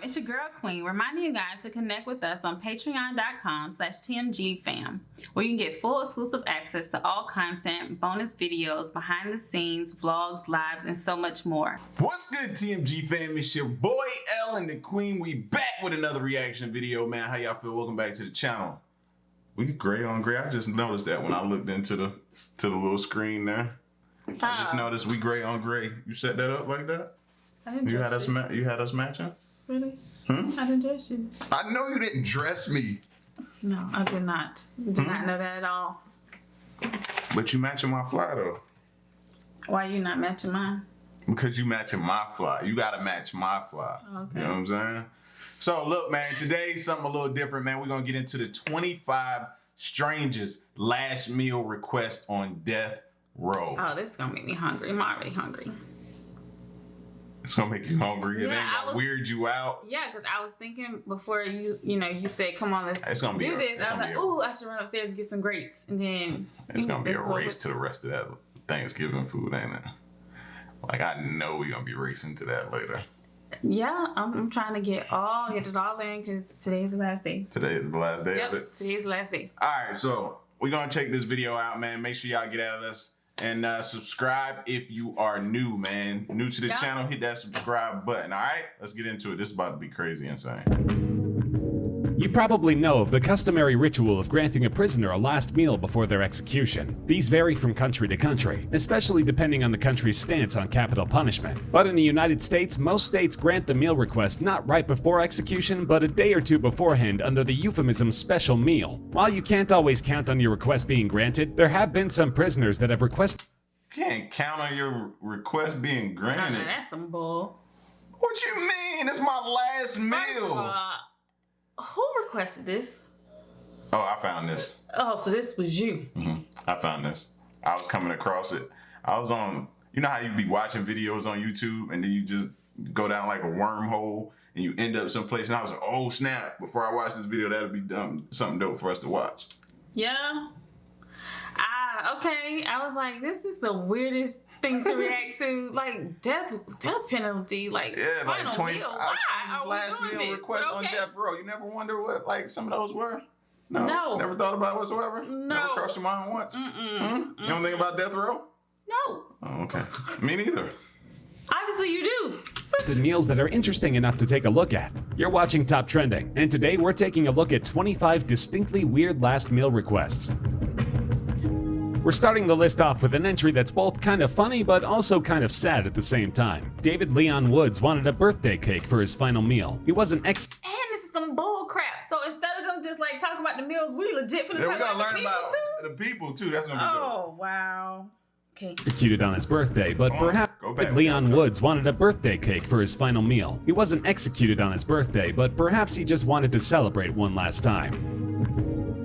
It's your girl Queen, reminding you guys to connect with us on patreon.com/TMG Fam, where you can get full exclusive access to all content, bonus videos, behind the scenes, vlogs, lives, and so much more. What's good, TMG Fam? It's your boy L and the Queen. We back with another reaction video, man. How y'all feel? Welcome back to the channel. We gray on gray. I just noticed that when I looked into the little screen there. I just noticed we gray on gray. You set that up like that? I didn't you had us matching? Really? Hmm? I didn't dress you. I know you didn't dress me. No, I did not. Did not know that at all. But you matching my fly though. Why are you not matching mine? Because you matching my fly. You gotta match my fly. Okay. You know what I'm saying? So look, man, today something a little different, man. We're gonna get into the 25 strangest last meal requests on death row. Oh, this is gonna make me hungry. I'm already hungry. It's gonna make you hungry. Yeah, it ain't gonna weird you out. Yeah, because I was thinking before you said, come on, let's do this. I was like, ooh, I should run upstairs and get some grapes. And then it's gonna be a race to the rest of that Thanksgiving food, ain't it? Like, I know we're gonna be racing to that later. Yeah, I'm trying to get it all in because today's the last day. Today is the last day of it? Today's the last day. All right, so we're gonna check this video out, man. Make sure y'all get at us. And subscribe if you are new, man. New to the channel, hit that subscribe button, all right? Let's get into it. This is about to be crazy insane. You probably know of the customary ritual of granting a prisoner a last meal before their execution. These vary from country to country, especially depending on the country's stance on capital punishment. But in the United States, most states grant the meal request not right before execution, but a day or two beforehand under the euphemism special meal. While you can't always count on your request being granted, there have been some prisoners that have requested— Can't count on your request being granted. No, that's some bull. What you mean? It's my last meal. Who requested this? Oh, I found this. Oh, so this was you. I found this. I was coming across it. I was on, you know how you be watching videos on YouTube and then you just go down like a wormhole and you end up someplace, and I was like, oh snap, before I watch this video, that'll be something dope for us to watch. Yeah. Okay. I was like, this is the weirdest thing to react to, like death penalty, like yeah, like 20 meal. last meal request on death row. You never wonder what like some of those were? No. Never thought about it whatsoever? No. Never crossed your mind once? You don't think about death row? No. Oh, okay. Me neither. Obviously you do. meals that are interesting enough to take a look at. You're watching Top Trending, and today we're taking a look at 25 distinctly weird last meal requests. We're starting the list off with an entry that's both kind of funny but also kind of sad at the same time. David Leon Woods wanted a birthday cake for his final meal. He wasn't And this is some bull crap. So instead of them just like talking about the meals, we legit finna talk about the people too? The people too. That's gonna be dope. Oh, wow. Okay. Executed on his birthday, but perhaps Leon Woods wanted a birthday cake for his final meal. He wasn't executed on his birthday, but perhaps he just wanted to celebrate one last time.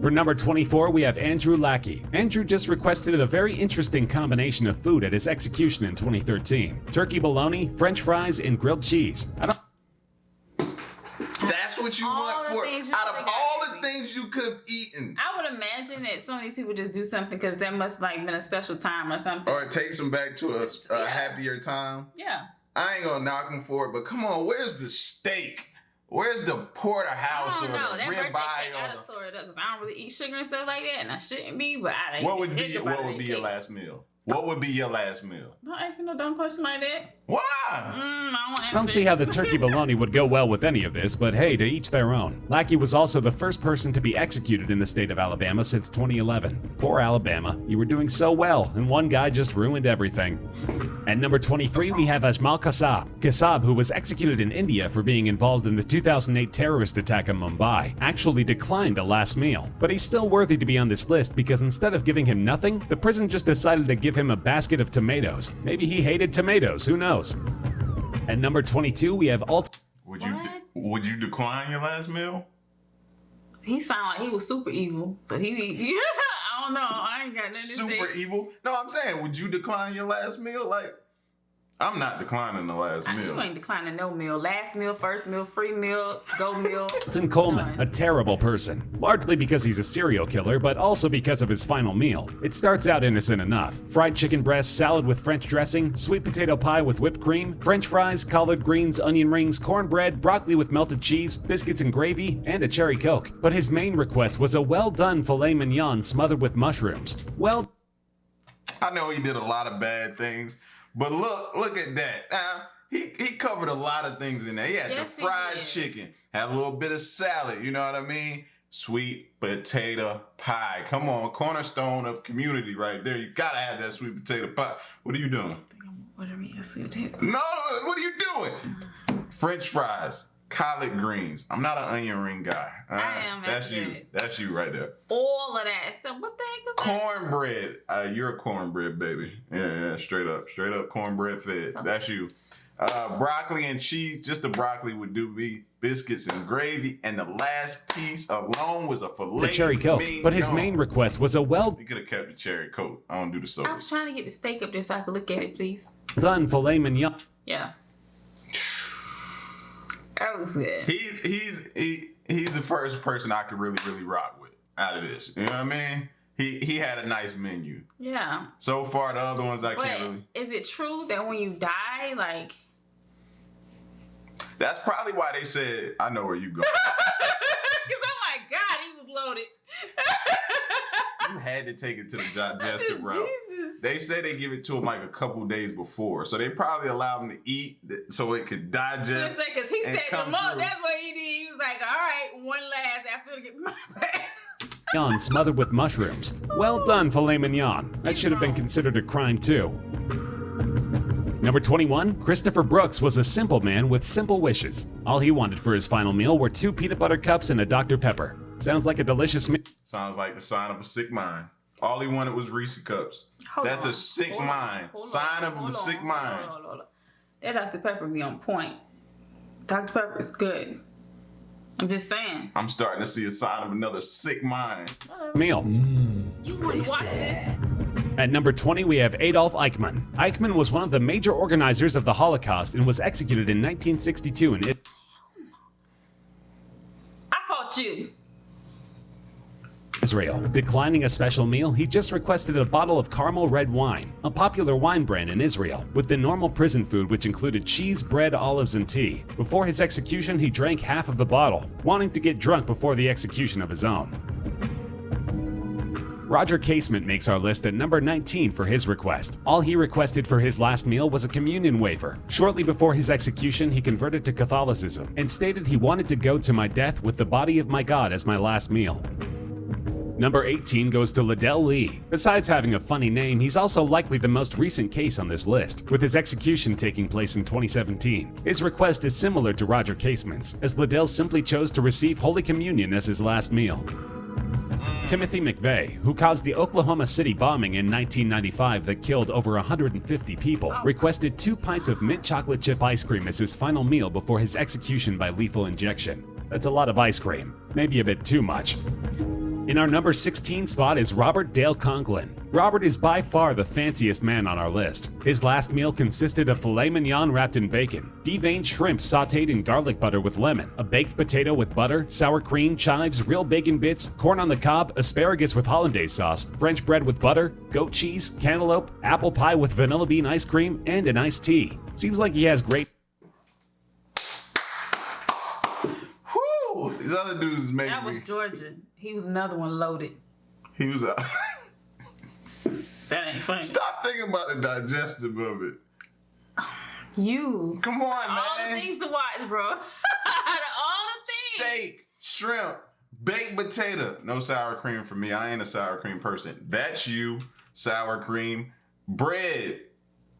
For number 24, we have Andrew Lackey. Andrew just requested a very interesting combination of food at his execution in 2013. Turkey bologna, french fries, and grilled cheese. That's what you want for out of all the things you could have eaten. I would imagine that some of these people just do something because that must like been a special time or something. Or it takes them back to a happier time. Yeah. I ain't gonna knock them for it, but come on, where's the steak? Where's the porterhouse or the ribeye? I tore it up because I don't really eat sugar and stuff like that, and I shouldn't be. But I what would be your last meal? What would be your last meal? Don't ask me no dumb question like that. Why? I don't see how the turkey bologna would go well with any of this, but hey, to each their own. Lackey was also the first person to be executed in the state of Alabama since 2011. Poor Alabama, you were doing so well, and one guy just ruined everything. At number 23, we have Ajmal Kasab. Kasab, who was executed in India for being involved in the 2008 terrorist attack in Mumbai, actually declined a last meal. But he's still worthy to be on this list because instead of giving him nothing, the prison just decided to give him a basket of tomatoes. Maybe he hated tomatoes, who knows? At number 22, we have Would you decline your last meal? He sounded like he was super evil. So I don't know. I ain't got nothing to say. Super evil? No, I'm saying, would you decline your last meal? Like, I'm not declining the last You meal. ain't declining no meal. Last meal, first meal, free meal, go meal. Milton Coleman, None. a terrible person, largely because he's a serial killer, but also because of his final meal. It starts out innocent enough. Fried chicken breast, salad with French dressing, sweet potato pie with whipped cream, French fries, collard greens, onion rings, cornbread, broccoli with melted cheese, biscuits and gravy, and a cherry coke. But his main request was a well-done filet mignon smothered with mushrooms. Well, I know he did a lot of bad things, but look at that. He covered a lot of things in there. He had Yes, the he fried did. chicken, had a little bit of salad, you know what I mean? Sweet potato pie. Come on, cornerstone of community right there. You gotta have that sweet potato pie. What are you doing? What are we asking? No, what are you doing? French fries, collard greens. I'm not an onion ring guy. I am, That's that's you. good. That's you right there. All of that. So what the heck is that? Cornbread. You're a cornbread baby. Yeah, straight up cornbread fed. So- That's you. Broccoli and cheese. Just the broccoli would do me. Biscuits and gravy, and the last piece alone was a filet the cherry coke. mignon. But his main request was a well-done You could have kept the cherry coke. I don't do the I was sodas. trying to get the steak up there so I could look at it, please. filet mignon. Yeah. That looks good. He's the first person I could really rock with out of this. You know what I mean? He had a nice menu. Yeah. So far, the other ones I But can't really. is it true that when you die, like... That's probably why they said, I know where you go. Because oh my God, he was loaded. You had to take it to the digestive route. Jesus. They say they give it to him like a couple days before, so they probably allow him to eat so it could digest. Because he and said the come most. through. That's what he did. He was like, all right, one last after to get my bag. Smothered with mushrooms. Well done, filet mignon. That should have been considered a crime too. Number 21, Christopher Brooks was a simple man with simple wishes. All he wanted for his final meal were 2 peanut butter cups and a Dr. Pepper. Sounds like a delicious meal. Sounds like the sign of a sick mind. All he wanted was Reese cups. That's a sick mind. Sign of a sick mind. Hold on. That Dr. Pepper be on point. Dr. Pepper is good. I'm just saying. I'm starting to see a sign of another sick mind. Meal. You wouldn't watch this. At number 20, we have Adolf Eichmann. Eichmann was one of the major organizers of the Holocaust and was executed in 1962 in I fought you. Israel. Declining a special meal, he just requested a bottle of caramel red wine, a popular wine brand in Israel, with the normal prison food which included cheese, bread, olives, and tea. Before his execution, he drank half of the bottle, wanting to get drunk before the execution of his own. Roger Casement makes our list at number 19 for his request. All he requested for his last meal was a communion wafer. Shortly before his execution, he converted to Catholicism and stated he wanted to go to my death with the body of my God as my last meal. Number 18 goes to Liddell Lee. Besides having a funny name, he's also likely the most recent case on this list, with his execution taking place in 2017. His request is similar to Roger Casement's, as Liddell simply chose to receive Holy Communion as his last meal. Timothy McVeigh, who caused the Oklahoma City bombing in 1995 that killed over 150 people, requested 2 pints of mint chocolate chip ice cream as his final meal before his execution by lethal injection. That's a lot of ice cream, maybe a bit too much. In our number 16 spot is Robert Dale Conklin. Robert is by far the fanciest man on our list. His last meal consisted of filet mignon wrapped in bacon, deveined shrimp sauteed in garlic butter with lemon, a baked potato with butter, sour cream, chives, real bacon bits, corn on the cob, asparagus with hollandaise sauce, French bread with butter, goat cheese, cantaloupe, apple pie with vanilla bean ice cream, and an iced tea. Seems like he has great... Whew! These other dudes make That me. was Georgia. He was another one loaded. He was out. That ain't funny. Stop thinking about the digestive of it. You. Come on, All the man. things to watch, bro. Out of all the things. Steak, shrimp, baked potato. No sour cream for me. I ain't a sour cream person. That's you. Sour cream. Bread.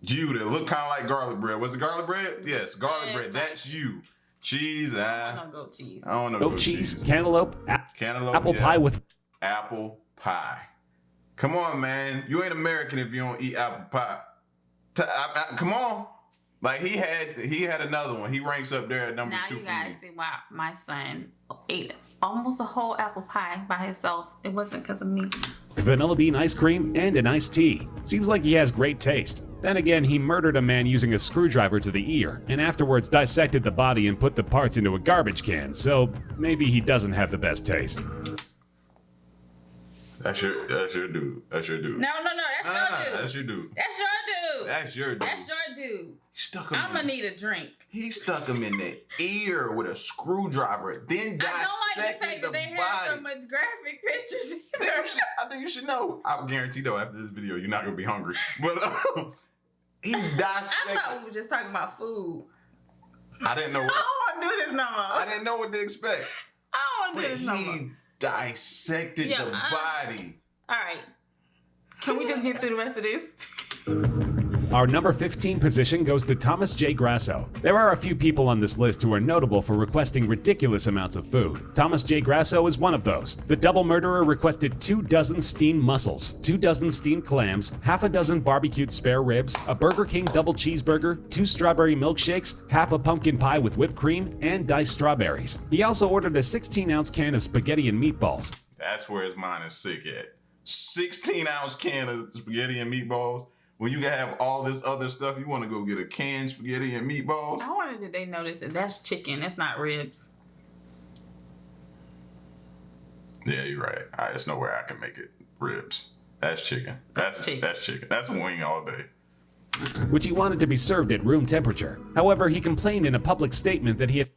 You that look kind of like garlic bread. Was it garlic bread? Yes, garlic bread. That's you. Cheese. I don't goat cheese. I don't know. goat cheese, cantaloupe, Cantaloupe. apple yeah. pie with... Apple pie. Come on, man. You ain't American if you don't eat apple pie. Come on. Like he had another one. He ranks up there at number Now 2 you for guys me. see why my son ate almost a whole apple pie by himself. It wasn't because of me. vanilla bean ice cream, and an iced tea. Seems like he has great taste. Then again, he murdered a man using a screwdriver to the ear, and afterwards dissected the body and put the parts into a garbage can, so maybe he doesn't have the best taste. That's your dude. That's your dude. No, that's your dude. That's your dude. That's your dude. That's your dude. That's your dude. Stuck him I'm gonna need a drink. He stuck him in the ear with a screwdriver, then dissected I don't like the fact that they have so much graphic pictures either. I think you should know. I guarantee though, after this video, you're not gonna be hungry. But he dissected. I thought we were just talking about food. I didn't know. I don't want to do this no more. I didn't know what to expect. I don't want to do this no more. He dissected the body. All right. Can we just get through the rest of this? Our number 15 position goes to Thomas J. Grasso. There are a few people on this list who are notable for requesting ridiculous amounts of food. Thomas J. Grasso is one of those. The double murderer requested 24 steamed mussels, 24 steamed clams, half a dozen barbecued spare ribs, a Burger King double cheeseburger, 2 strawberry milkshakes, half a pumpkin pie with whipped cream, and diced strawberries. He also ordered a 16-ounce can of spaghetti and meatballs. That's where his mind is sick at. 16-ounce can of spaghetti and meatballs. When you can have all this other stuff, you want to go get a canned spaghetti and meatballs? I wonder did they notice that that's chicken, that's not ribs. Yeah, you're right. There's nowhere I can make it ribs. That's chicken. That's chicken. That's chicken. That's wing all day. Which he wanted to be served at room temperature. However, he complained in a public statement that he had...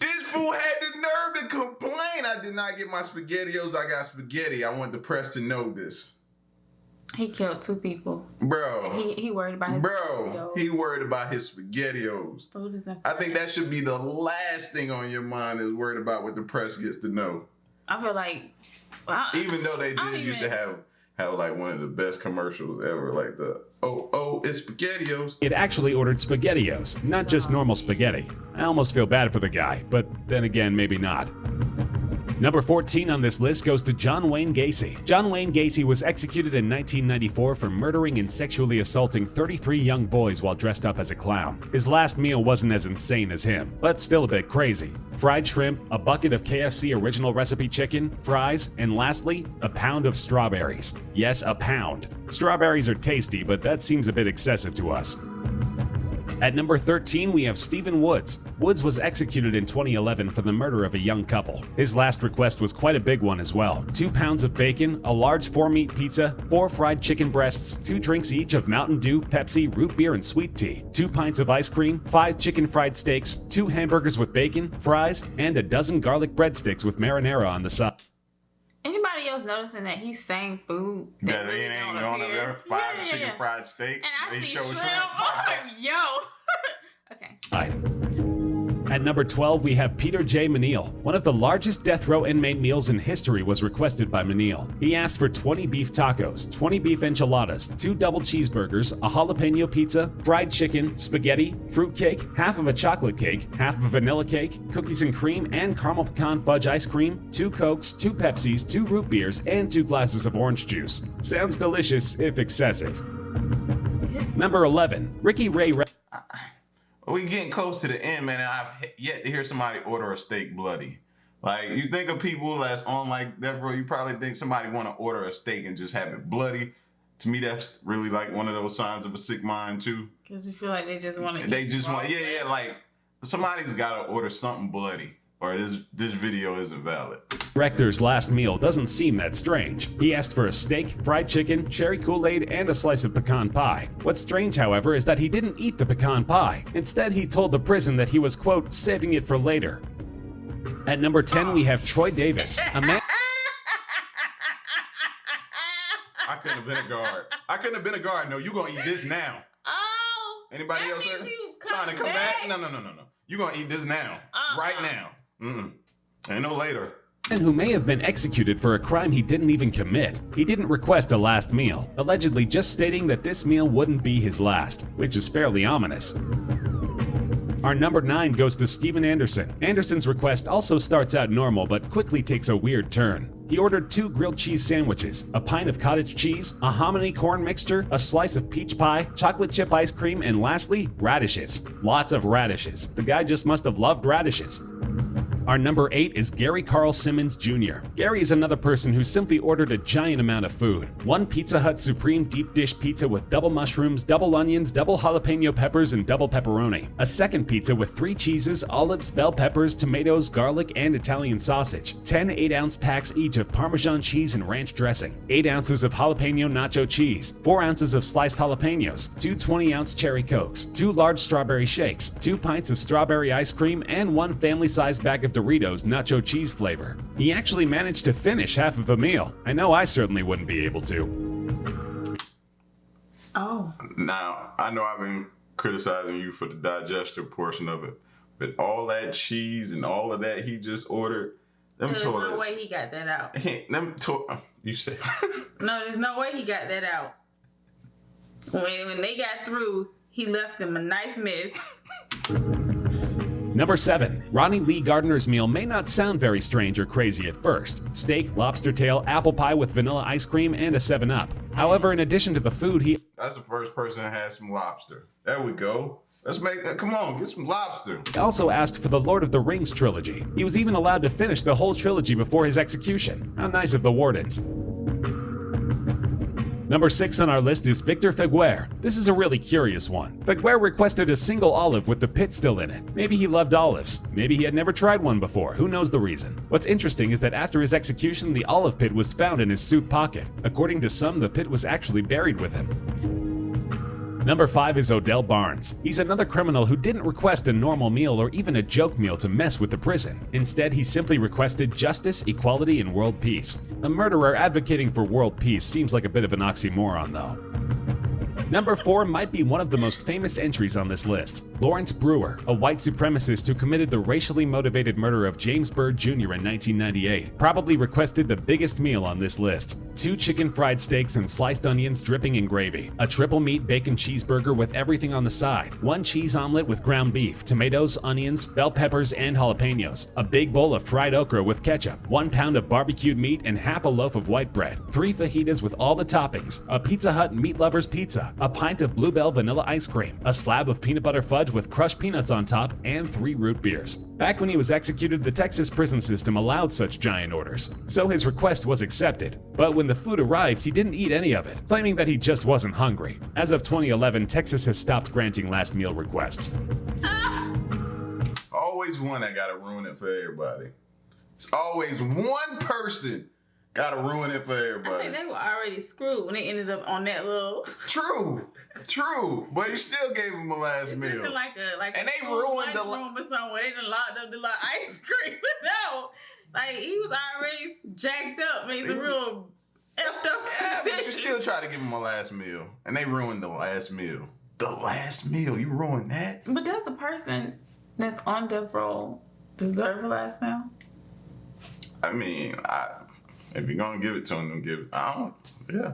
This fool had the nerve to complain. I did not get my SpaghettiOs. I got spaghetti. I want the press to know this. He killed 2 people. Bro. He worried about his SpaghettiOs. He worried about his SpaghettiOs. I think that should be the last thing on your mind is worried about what the press gets to know. I feel like... Even though they used to have like one of the best commercials ever, like the, oh, it's SpaghettiOs. It actually ordered SpaghettiOs, not just normal spaghetti. I almost feel bad for the guy, but then again, maybe not. Number 14 on this list goes to John Wayne Gacy. John Wayne Gacy was executed in 1994 for murdering and sexually assaulting 33 young boys while dressed up as a clown. His last meal wasn't as insane as him, but still a bit crazy. Fried shrimp, a bucket of KFC original recipe chicken, fries, and lastly, a pound of strawberries. Yes, a pound. Strawberries are tasty, but that seems a bit excessive to us. At number 13, we have Stephen Woods. Woods was executed in 2011 for the murder of a young couple. His last request was quite a big one as well. 2 pounds of bacon, a large 4-meat pizza, 4 fried chicken breasts, 2 drinks each of Mountain Dew, Pepsi, root beer, and sweet tea, 2 pints of ice cream, 5 chicken fried steaks, 2 hamburgers with bacon, fries, and a dozen garlic breadsticks with marinara on the side. Anybody else noticing that he's saying food? That it ain't going up there. 5 chicken fried steaks. And I see shrimp. Yo. Okay. At number 12, we have Peter J. Menil. One of the largest death row inmate meals in history was requested by Menil. He asked for 20 beef tacos, 20 beef enchiladas, 2 double cheeseburgers, a jalapeno pizza, fried chicken, spaghetti, fruit cake, half of a chocolate cake, half of a vanilla cake, cookies and cream, and caramel pecan fudge ice cream, 2 Cokes, 2 Pepsis, 2 root beers, and 2 glasses of orange juice. Sounds delicious, if excessive. Number 11, Ricky Ray. We getting close to the end, man, and I've yet to hear somebody order a steak bloody. Like, you think of people that's on like death row, you probably think somebody want to order a steak and just have it bloody. To me, that's really like one of those signs of a sick mind too. Because you feel like they just want to. They just want, yeah, like somebody's got to order something bloody, or this video isn't valid. Rector's last meal doesn't seem that strange. He asked for a steak, fried chicken, cherry Kool-Aid, and a slice of pecan pie. What's strange, however, is that he didn't eat the pecan pie. Instead, he told the prison that he was, quote, saving it for later. At number 10, we have Troy Davis, a man... I couldn't have been a guard. I couldn't have been a guard. No, you gonna eat this now. Oh! Anybody else trying to come back? No. You gonna eat this now. Right now. Ain't no later. And who may have been executed for a crime he didn't even commit. He didn't request a last meal, allegedly just stating that this meal wouldn't be his last, which is fairly ominous. Our number 9 goes to Steven Anderson. Anderson's request also starts out normal, but quickly takes a weird turn. He ordered 2 grilled cheese sandwiches, a pint of cottage cheese, a hominy corn mixture, a slice of peach pie, chocolate chip ice cream, and lastly, radishes. Lots of radishes. The guy just must have loved radishes. Our number 8 is Gary Carl Simmons Jr. Gary is another person who simply ordered a giant amount of food. One Pizza Hut Supreme deep dish pizza with double mushrooms, double onions, double jalapeno peppers, and double pepperoni. A second pizza with 3 cheeses, olives, bell peppers, tomatoes, garlic, and Italian sausage. 10 8-ounce packs each of Parmesan cheese and ranch dressing. 8 ounces of jalapeno nacho cheese. 4 ounces of sliced jalapenos. 2 20-ounce cherry cokes. 2 large strawberry shakes. 2 pints of strawberry ice cream, and 1 family-sized bag of Doritos nacho cheese flavor. He actually managed to finish half of a meal. I know I certainly wouldn't be able to. Oh. Now, I know I've been criticizing you for the digestive portion of it, but all that cheese and all of that he just ordered, There's no way he got that out. You said. No, there's no way he got that out. When they got through, he left them a nice mess. Number 7. Ronnie Lee Gardner's meal may not sound very strange or crazy at first. Steak, lobster tail, apple pie with vanilla ice cream, and a 7-Up. However, in addition to the food, That's the first person that had some lobster. There we go. Let's come on, get some lobster. He also asked for the Lord of the Rings trilogy. He was even allowed to finish the whole trilogy before his execution. How nice of the wardens. Number 6 on our list is Victor Feguer. This is a really curious one. Feguer requested a single olive with the pit still in it. Maybe he loved olives. Maybe he had never tried one before. Who knows the reason? What's interesting is that after his execution, the olive pit was found in his suit pocket. According to some, the pit was actually buried with him. Number 5 is Odell Barnes. He's another criminal who didn't request a normal meal or even a joke meal to mess with the prison. Instead, he simply requested justice, equality, and world peace. A murderer advocating for world peace seems like a bit of an oxymoron, though. Number 4 might be one of the most famous entries on this list. Lawrence Brewer, a white supremacist who committed the racially motivated murder of James Byrd Jr. in 1998, probably requested the biggest meal on this list. 2 chicken fried steaks and sliced onions dripping in gravy, a triple meat bacon cheeseburger with everything on the side, 1 cheese omelet with ground beef, tomatoes, onions, bell peppers, and jalapenos, a big bowl of fried okra with ketchup, 1 pound of barbecued meat and half a loaf of white bread, 3 fajitas with all the toppings, a Pizza Hut meat lover's pizza, a pint of Bluebell vanilla ice cream, a slab of peanut butter fudge with crushed peanuts on top, and 3 root beers. Back when he was executed, the Texas prison system allowed such giant orders, so his request was accepted. But when the food arrived, he didn't eat any of it, claiming that he just wasn't hungry. As of 2011, Texas has stopped granting last meal requests. Always one that gotta ruin it for everybody. It's always one person gotta ruin it for everybody. I think they were already screwed when they ended up on that little. True. But you still gave him a last meal. Like and they ruined the room or somewhere. They done locked up the ice cream. No, like he was already jacked up. Made some real effed up. Yeah, but you still try to give him a last meal, and they ruined the last meal. The last meal, you ruined that. But does a person that's on death row deserve a last meal? I mean, if you're gonna give it to him, then give it. Yeah.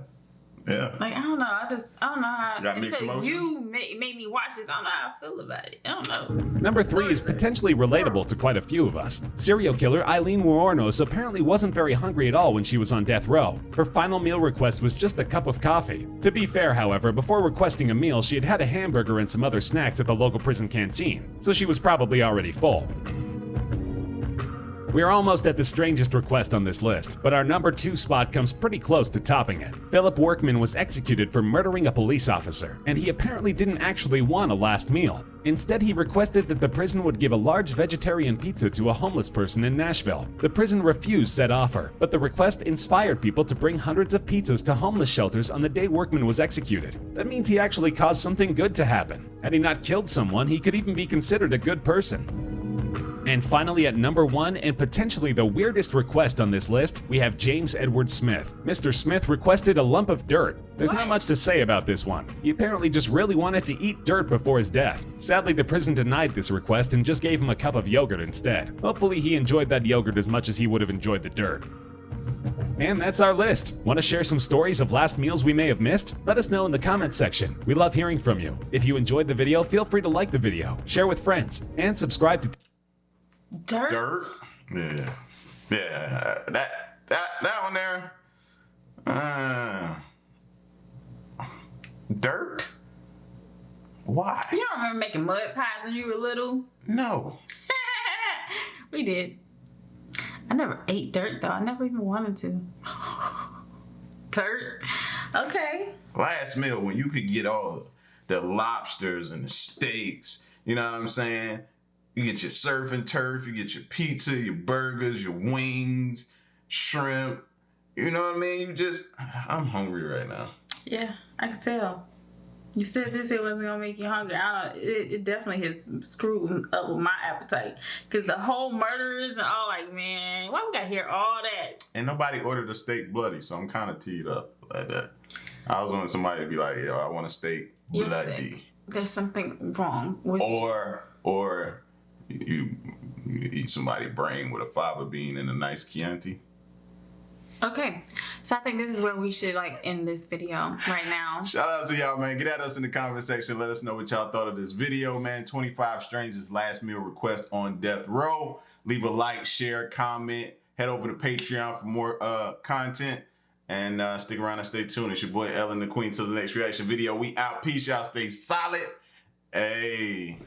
Like, I don't know. I don't know how. You got mixed until emotions? you made me watch this, I don't know how I feel about it. I don't know. Number 3 is potentially relatable to quite a few of us. Serial killer Eileen Wuornos apparently wasn't very hungry at all when she was on death row. Her final meal request was just a cup of coffee. To be fair, however, before requesting a meal, she had had a hamburger and some other snacks at the local prison canteen, so she was probably already full. We're almost at the strangest request on this list, but our number 2 spot comes pretty close to topping it. Philip Workman was executed for murdering a police officer, and he apparently didn't actually want a last meal. Instead, he requested that the prison would give a large vegetarian pizza to a homeless person in Nashville. The prison refused said offer, but the request inspired people to bring hundreds of pizzas to homeless shelters on the day Workman was executed. That means he actually caused something good to happen. Had he not killed someone, he could even be considered a good person. And finally, at number 1, and potentially the weirdest request on this list, we have James Edward Smith. Mr. Smith requested a lump of dirt. There's not much to say about this one. He apparently just really wanted to eat dirt before his death. Sadly, the prison denied this request and just gave him a cup of yogurt instead. Hopefully he enjoyed that yogurt as much as he would have enjoyed the dirt. And that's our list. Want to share some stories of last meals we may have missed? Let us know in the comments section. We love hearing from you. If you enjoyed the video, feel free to like the video, share with friends, and subscribe to Dirt? Yeah. That one there. Dirt? Why? You don't remember making mud pies when you were little? No. We did. I never ate dirt though. I never even wanted to. Dirt. Okay. Last meal when you could get all the lobsters and the steaks, you know what I'm saying? You get your surf and turf, you get your pizza, your burgers, your wings, shrimp. You know what I mean? I'm hungry right now. Yeah, I can tell. You said this, it wasn't gonna make you hungry. It definitely has screwed up with my appetite. Cause the whole murderers and all, like, man, why we gotta hear all that? And nobody ordered a steak bloody, so I'm kind of teed up like that. I was wanting somebody to be like, yo, I want a steak bloody. There's something wrong with Or you eat somebody's brain with a fava bean and a nice Chianti. Okay, so I think this is where we should like end this video right now. Shout out to y'all, man. Get at us in the comment section. Let us know what y'all thought of this video, man. 25 Strangest last meal request on death row. Leave a like, share, comment. Head over to Patreon for more content. And stick around and stay tuned. It's your boy Ellen the Queen. Till the next reaction video. We out. Peace. Y'all stay solid. Hey.